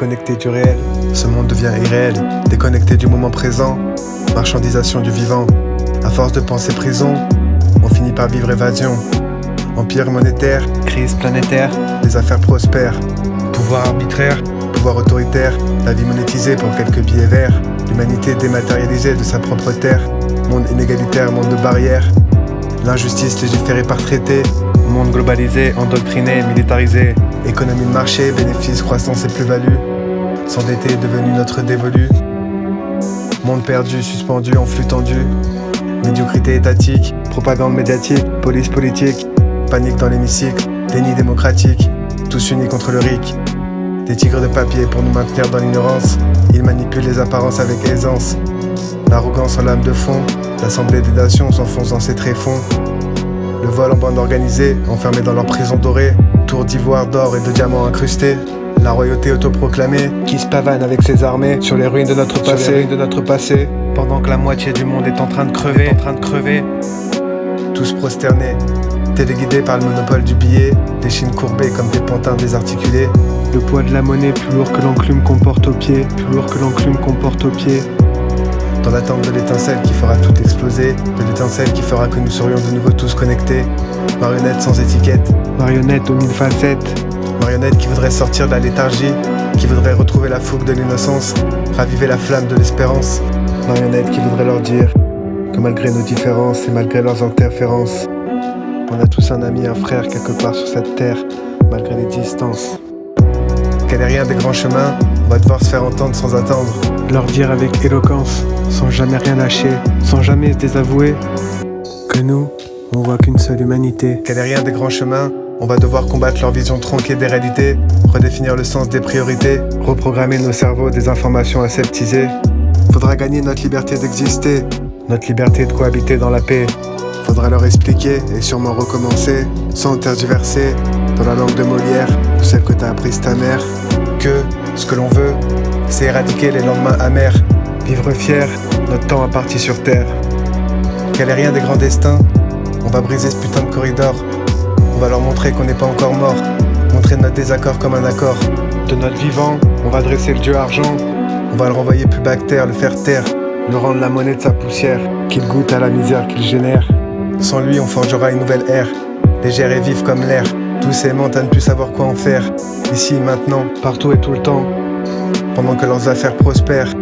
déconnecté du réel. Ce monde devient irréel, déconnecté du moment présent. Marchandisation du vivant. À force de penser prison, on finit par vivre évasion. Empire monétaire, crise planétaire, les affaires prospèrent. Pouvoir arbitraire, pouvoir autoritaire, la vie monétisée pour quelques billets verts. L'humanité dématérialisée de sa propre terre. Monde inégalitaire, monde de barrières. L'injustice légiférée par traité. Monde globalisé, endoctriné, militarisé. Économie de marché, bénéfices, croissance et plus-value. S'endetter est devenu notre dévolu. Monde perdu, suspendu en flux tendu. Médiocrité étatique, propagande médiatique, police politique. Panique dans l'hémicycle, déni démocratique. Tous unis contre le RIC. Des tigres de papier pour nous maintenir dans l'ignorance. Ils manipulent les apparences avec aisance. L'arrogance en lame de fond. L'assemblée des nations s'enfonce dans ses tréfonds. Le vol en bande organisée, enfermé dans leur prison dorée. Tours d'ivoire, d'or et de diamants incrustés. La royauté autoproclamée, qui se pavane avec ses armées sur les ruines de notre passé, pendant que la moitié du monde est en train de crever, tous prosternés, téléguidés par le monopole du billet, des chines courbées comme des pantins désarticulés. Le poids de la monnaie plus lourd que l'enclume qu'on porte au pied, Dans l'attente de l'étincelle qui fera tout exploser, de l'étincelle qui fera que nous serions de nouveau tous connectés. Marionnettes sans étiquette, Marionnettes aux mille facettes. marionnettes qui voudraient sortir de la léthargie, qui voudraient retrouver la fougue de l'innocence, raviver la flamme de l'espérance. Marionnettes qui voudraient leur dire que malgré nos différences et malgré leurs interférences, on a tous un ami, un frère quelque part sur cette terre, malgré les distances. Qu'elle est rien des grands chemins, on va devoir se faire entendre sans attendre. Leur dire avec éloquence, sans jamais rien lâcher, sans jamais se désavouer, que nous, on voit qu'une seule humanité. Qu'elle est rien des grands chemins, on va devoir combattre leur vision tronquée des réalités, redéfinir le sens des priorités, reprogrammer nos cerveaux des informations aseptisées. Faudra gagner notre liberté d'exister, notre liberté de cohabiter dans la paix. Faudra leur expliquer et sûrement recommencer, sans tergiverser, dans la langue de Molière, celle que t'as apprise ta mère, que ce que l'on veut, c'est éradiquer les lendemains amers, vivre fier, notre temps imparti sur terre. Qu'elle est rien des grands destins, on va briser ce putain de corridor. On va leur montrer qu'on n'est pas encore mort, montrer notre désaccord comme un accord. De notre vivant, on va dresser le dieu argent. On va le renvoyer plus bactère, le faire taire, le rendre la monnaie de sa poussière, qu'il goûte à la misère qu'il génère. Sans lui, on forgera une nouvelle ère, légère et vive comme l'air, tous aimant à ne plus savoir quoi en faire, ici, maintenant, partout et tout le temps, pendant que leurs affaires prospèrent,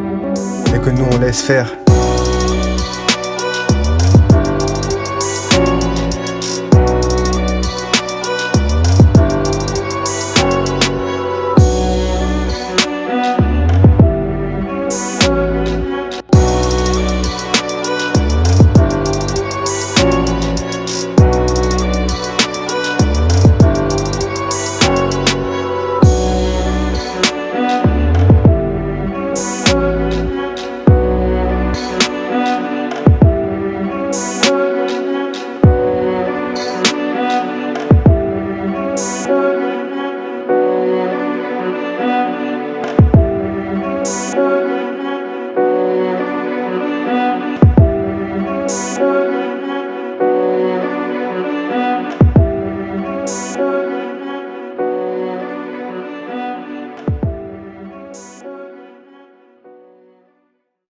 et que nous on laisse faire.